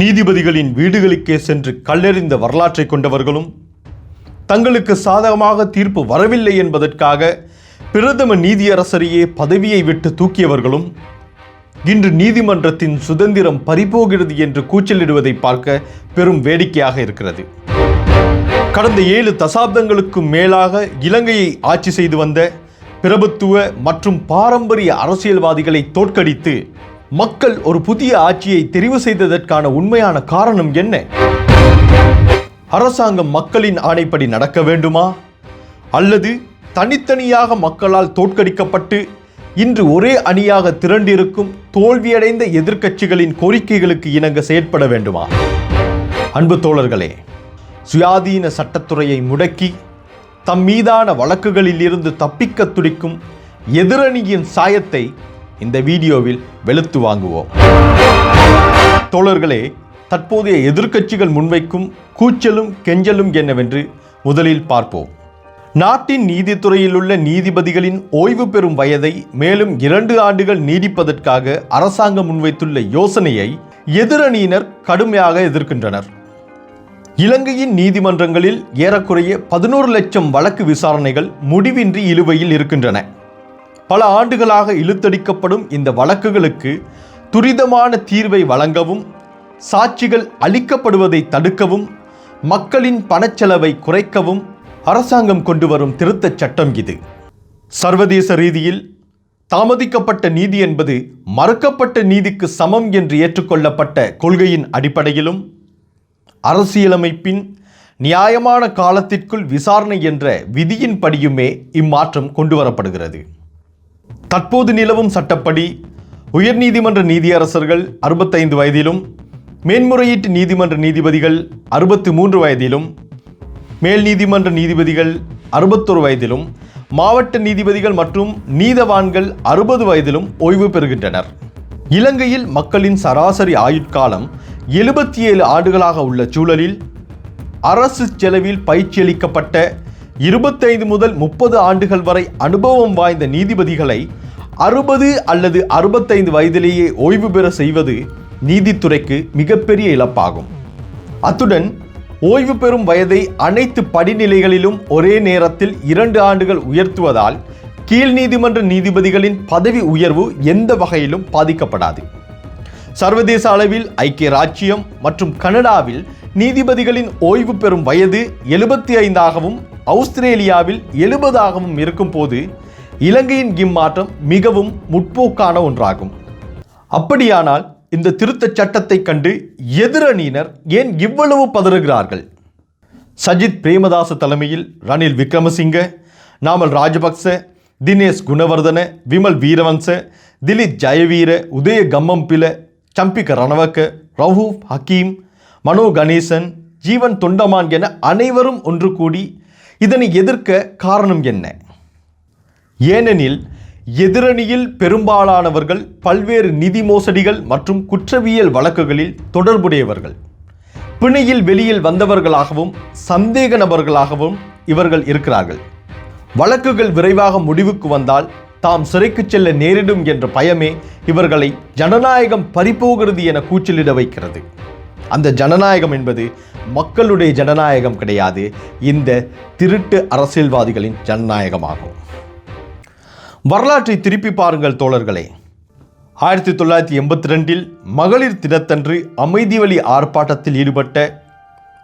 நீதிபதிகளின் வீடுகளுக்கே சென்று கல்லெறிந்த வரலாற்றை கொண்டவர்களும், தங்களுக்கு சாதகமாக தீர்ப்பு வரவில்லை என்பதற்காக பிரதம நீதியரசரையே பதவியை விட்டு தூக்கியவர்களும் இன்று நீதிமன்றத்தின் சுதந்திரம் பறிபோகிறது என்று கூச்சலிடுவதை பார்க்க பெரும் வேடிக்கையாக இருக்கிறது. கடந்த 7 தசாப்தங்களுக்கும் மேலாக இலங்கையை ஆட்சி செய்து வந்த பிரபுத்துவ மற்றும் பாரம்பரிய அரசியல்வாதிகளை தோற்கடித்து மக்கள் ஒரு புதிய ஆட்சியை தெரிவு செய்ததற்கான உண்மையான காரணம் என்ன? அரசாங்கம் மக்களின் ஆணைப்படி நடக்க வேண்டுமா, அல்லது தனித்தனியாக மக்களால் தோற்கடிக்கப்பட்டு இன்று ஒரே அணியாக திரண்டிருக்கும் தோல்வியடைந்த எதிர்க்கட்சிகளின் கோரிக்கைகளுக்கு இணங்க செயற்பட வேண்டுமா? அன்பு தோழர்களே, சுயாதீன சட்டத்துறையை முடக்கி தம் மீதான வழக்குகளில் இருந்து தப்பிக்க துடிக்கும் எதிரணியின் சாயத்தை இந்த வீடியோவில் வெளுத்து வாங்குவோம். தோழர்களே, தற்போதைய எதிர்க்கட்சிகள் முன்வைக்கும் கூச்சலும் கெஞ்சலும் என்னவென்று முதலில் பார்ப்போம். நாட்டின் நீதித்துறையில் உள்ள நீதிபதிகளின் ஓய்வு பெறும் வயதை மேலும் 2 ஆண்டுகள் நீடிப்பதற்காக அரசாங்கம் முன்வைத்துள்ள யோசனையை எதிரணியினர் கடுமையாக எதிர்க்கின்றனர். இலங்கையின் நீதிமன்றங்களில் ஏறக்குறைய 11 லட்சம் வழக்கு விசாரணைகள் முடிவின்றி இழுவையில் இருக்கின்றன. பல ஆண்டுகளாக இழுத்தடிக்கப்படும் இந்த வழக்குகளுக்கு துரிதமான தீர்வை வழங்கவும், சாட்சிகள் அளிக்கப்படுவதை தடுக்கவும், மக்களின் பணச்செலவை குறைக்கவும் அரசாங்கம் கொண்டு வரும் திருத்தச் சட்டம் இது. சர்வதேச ரீதியில் தாமதிக்கப்பட்ட நீதி என்பது மறுக்கப்பட்ட நீதிக்கு சமம் என்று ஏற்றுக்கொள்ளப்பட்ட கொள்கையின் அடிப்படையிலும், அரசியலமைப்பின் நியாயமான காலத்திற்குள் விசாரணை என்ற விதியின்படியுமே இம்மாற்றம் கொண்டு வரப்படுகிறது. தற்போது நிலவும் சட்டப்படி உயர்நீதிமன்ற நீதியரசர்கள் 65 வயதிலும், மேன்முறையீட்டு நீதிமன்ற நீதிபதிகள் 63 வயதிலும், மேல் நீதிமன்ற நீதிபதிகள் 61 வயதிலும், மாவட்ட நீதிபதிகள் மற்றும் நீதவான்கள் 60 வயதிலும் ஓய்வு பெறுகின்றனர். இலங்கையில் மக்களின் சராசரி ஆயுட்காலம் 77 ஆண்டுகளாக உள்ள சூழலில் அரசு செலவில் பயிற்சியளிக்கப்பட்ட 25 முதல் 30 ஆண்டுகள் வரை அனுபவம் வாய்ந்த நீதிபதிகளை 60 அல்லது 65 வயதிலேயே ஓய்வு பெற செய்வது நீதித்துறைக்கு மிகப்பெரிய இழப்பாகும். அத்துடன் ஓய்வு பெறும் வயதை அனைத்து படிநிலைகளிலும் ஒரே நேரத்தில் 2 ஆண்டுகள் உயர்த்துவதால் கீழ் நீதிமன்ற நீதிபதிகளின் பதவி உயர்வு எந்த வகையிலும் பாதிக்கப்படாது. சர்வதேச அளவில் ஐக்கிய ராச்சியம் மற்றும் கனடாவில் நீதிபதிகளின் ஓய்வு பெறும் வயது 75ஆகவும், ஆஸ்திரேலியாவில் 70ஆகவும் இருக்கும் போது இலங்கையின் இம்மாற்றம் மிகவும் முற்போக்கான ஒன்றாகும். அப்படியானால் இந்த திருத்தச் சட்டத்தை கண்டு எதிரணியினர் ஏன் இவ்வளவு பதறுகிறார்கள்? சஜித் பிரேமதாச தலைமையில் ரணில் விக்ரமசிங்க, நாமல் ராஜபக்ச, தினேஷ் குணவர்தன, விமல் வீரவன்ச, திலீப் ஜெயவீர, உதய கம்மம்பில, சம்பிக்க ரணவக்க, ரவூப் ஹக்கீம், மனோ கணேசன், ஜீவன் தொண்டமான் என அனைவரும் ஒன்று கூடி இதனை எதிர்க்க காரணம் என்ன? ஏனெனில் எதிரணியில் பெரும்பாலானவர்கள் பல்வேறு நிதி மோசடிகள் மற்றும் குற்றவியல் வழக்குகளில் தொடர்புடையவர்கள். பிணையில் வெளியில் வந்தவர்களாகவும் சந்தேக நபர்களாகவும் இவர்கள் இருக்கிறார்கள். வழக்குகள் விரைவாக முடிவுக்கு வந்தால் தாம் சிறைக்கு செல்ல நேரிடும் என்ற பயமே இவர்களை ஜனநாயகம் பறிபோகிறது என கூச்சலிட வைக்கிறது. அந்த ஜனநாயகம் என்பது மக்களுடைய ஜனநாயகம் கிடையாது, இந்த திருட்டு அரசியல்வாதிகளின் ஜனநாயகமாகும். வரலாற்றை திருப்பி பாருங்கள் தோழர்களே. 1982இல் மகளிர் தினத்தன்று அமைதி வழி ஆர்ப்பாட்டத்தில் ஈடுபட்ட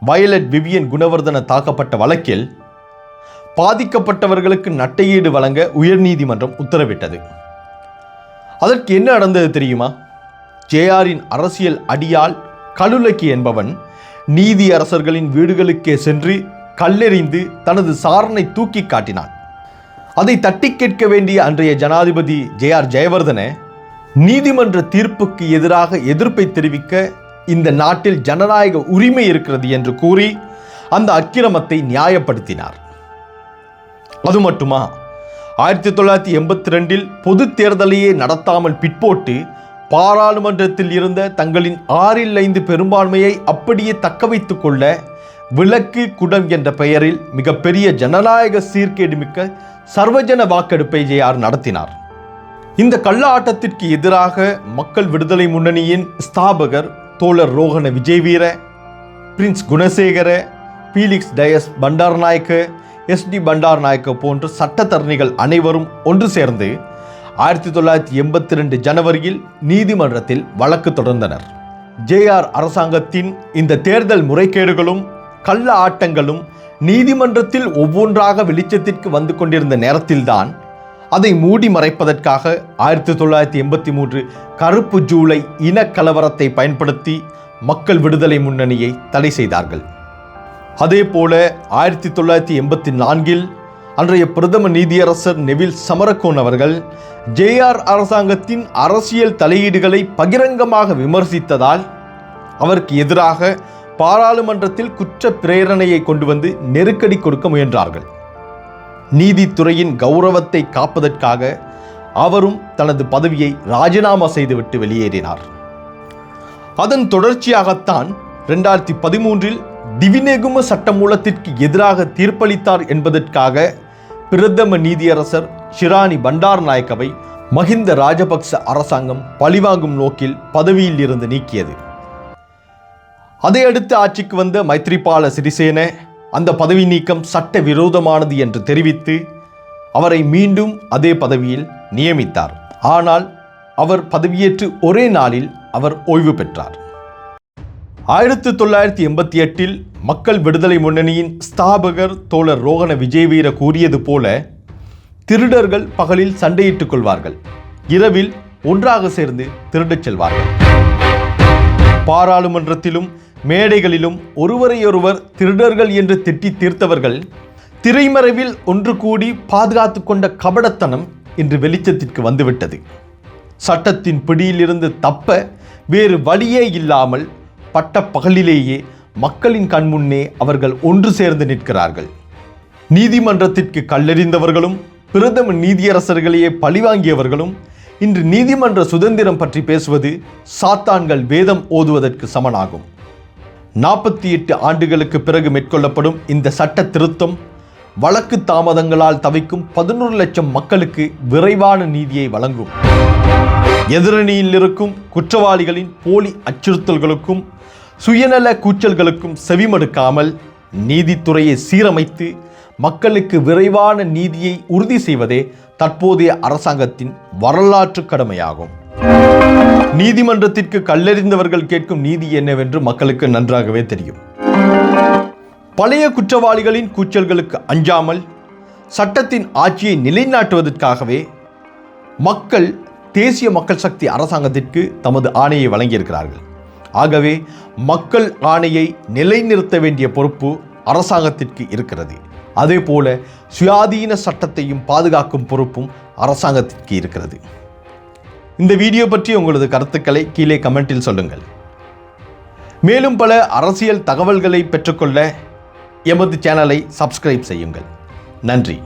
வயலட் விவியன் குணவர்தன தாக்கப்பட்ட வழக்கில் பாதிக்கப்பட்டவர்களுக்கு நட்டையீடு வழங்க உயர்நீதிமன்றம் உத்தரவிட்டது. அதற்கு என்ன நடந்தது தெரியுமா? ஜேஆரின் அரசியல் அடியால் கலுலக்கி என்பவன் நீதியரசர்களின் வீடுகளுக்கே சென்று கல்லெறிந்து தனது சாரனை தூக்கி காட்டினான். அதை தட்டி கேட்க வேண்டிய அன்றைய ஜனாதிபதி ஜே.ஆர். ஜெயவர்தன நீதிமன்ற தீர்ப்புக்கு எதிராக எதிர்ப்பை தெரிவிக்க இந்த நாட்டில் ஜனநாயக உரிமை இருக்கிறது என்று கூறி அந்த அக்கிரமத்தை நியாயப்படுத்தினார். அது மட்டுமா, 1982இல் பொது தேர்தலையே நடத்தாமல் பிற்போட்டு பாராளுமன்றத்தில் இருந்த தங்களின் 6/5 பெரும்பான்மையை அப்படியே தக்க வைத்துக் கொள்ள விளக்கு குடம் என்ற பெயரில் மிகப்பெரிய ஜனநாயக சீர்கேடு மிக்க சர்வஜன வாக்கெடுப்பை ஜே.ஆர். நடத்தினார். இந்த கள்ள ஆட்டத்திற்கு எதிராக மக்கள் விடுதலை முன்னணியின் ஸ்தாபகர் தோழர் Rohana Wijeweera, Prince Gunasekara, Felix Dias Bandaranaike, SD Bandaranaike போன்ற சட்டத்தரணிகள் அனைவரும் ஒன்று சேர்ந்து 1982 ஜனவரியில் நீதிமன்றத்தில் வழக்கு தொடர்ந்தனர். JR அரசாங்கத்தின் இந்த தேர்தல் முறைகேடுகளும் கள்ள ஆட்டங்களும் நீதிமன்றத்தில் ஒவ்வொன்றாக வெளிச்சத்திற்கு வந்து கொண்டிருந்த நேரத்தில்தான் அதை மூடி மறைப்பதற்காக 1983 கருப்பு ஜூலை இனக்கலவரத்தை பயன்படுத்தி மக்கள் விடுதலை முன்னணியை தடை செய்தார்கள். அதேபோல 1984 அன்றைய பிரதம நீதியரசர் நெவில் சமரகோன் அவர்கள் JR அரசாங்கத்தின் அரசியல் தலையீடுகளை பகிரங்கமாக விமர்சித்ததால் அவருக்கு எதிராக பாராளுமன்றத்தில் குற்ற பிரேரணையை கொண்டு வந்து நெருக்கடி கொடுக்க முயன்றார்கள். நீதித்துறையின் கௌரவத்தை காப்பதற்காக அவரும் தனது பதவியை ராஜினாமா செய்துவிட்டு வெளியேறினார். அதன் தொடர்ச்சியாகத்தான் 2013 திவிநெகும சட்டமூலத்திற்கு எதிராக தீர்ப்பளித்தார் என்பதற்காக பிரதம நீதியரசர் ஷிராணி பண்டாரநாயக்கவை மஹிந்த ராஜபக்ச அரசாங்கம் பழிவாங்கும் நோக்கில் பதவியில் இருந்து நீக்கியது. அதையடுத்து ஆட்சிக்கு வந்த மைத்ரிபால சிறிசேன அந்த பதவி நீக்கம் சட்ட விரோதமானது என்று தெரிவித்து அவரை மீண்டும் அதே பதவியில் நியமித்தார். ஆனால் அவர் பதவியேற்று ஒரே நாளில் அவர் ஓய்வு பெற்றார். 1988 மக்கள் விடுதலை முன்னணியின் ஸ்தாபகர் தோழர் ரோகண விஜயவீர கூறியது போல, திருடர்கள் பகலில் சண்டையிட்டுக் கொள்வார்கள், இரவில் ஒன்றாக சேர்ந்து திருடச் செல்வார்கள். பாராளுமன்றத்திலும் மேடைகளிலும் ஒருவரையொருவர் திருடர்கள் என்று திட்டி தீர்த்தவர்கள் திரைமறைவில் ஒன்று கூடி பாதுகாத்து கொண்ட கபடத்தனம் இன்று வெளிச்சத்திற்கு வந்துவிட்டது. சட்டத்தின் பிடியிலிருந்து தப்ப வேறு வழியே இல்லாமல் பட்ட பகலிலேயே மக்களின் கண்முன்னே அவர்கள் ஒன்று சேர்ந்து நிற்கிறார்கள். நீதிமன்றத்திற்கு கல்லெறிந்தவர்களும் பிரதம நீதியரசர்களையே பழிவாங்கியவர்களும் இன்று நீதிமன்ற சுதந்திரம் பற்றி பேசுவது சாத்தான்கள் வேதம் ஓதுவதற்கு சமனாகும். 48 ஆண்டுகளுக்கு பிறகு மேற்கொள்ளப்படும் இந்த சட்ட திருத்தம் வழக்கு தாமதங்களால் தவிக்கும் 11 லட்சம் மக்களுக்கு விரைவான நீதியை வழங்கும். எதிரணியில் இருக்கும் குற்றவாளிகளின் போலி அச்சுறுத்தல்களுக்கும் சுயநல கூச்சல்களுக்கும் செவிமடுக்காமல் நீதித்துறையை சீரமைத்து மக்களுக்கு விரைவான நீதியை உறுதி செய்வதே தற்போதைய அரசாங்கத்தின் வரலாற்று கடமையாகும். நீதிமன்றத்திற்கு கல்லெறிந்தவர்கள் கேட்கும் நீதி என்னவென்று மக்களுக்கு நன்றாகவே தெரியும். பழைய குற்றவாளிகளின் கூச்சல்களுக்கு அஞ்சாமல் சட்டத்தின் ஆட்சியை நிலைநாட்டுவதற்காகவே மக்கள் தேசிய மக்கள் சக்தி அரசாங்கத்திற்கு தமது ஆணையை வழங்கியிருக்கிறார்கள். ஆகவே மக்கள் ஆணையை நிலைநிறுத்த வேண்டிய பொறுப்பு அரசாங்கத்திற்கு இருக்கிறது. அதேபோல சுயாதீன சட்டத்தையும் பாதுகாக்கும் பொறுப்பும் அரசாங்கத்திற்கு இருக்கிறது. இந்த வீடியோ பற்றி உங்களது கருத்துக்களை கீழே கமெண்டில் சொல்லுங்கள். மேலும் பல அரசியல் தகவல்களை பெற்றுக்கொள்ள எமது சேனலை சப்ஸ்கிரைப் செய்யுங்கள். நன்றி.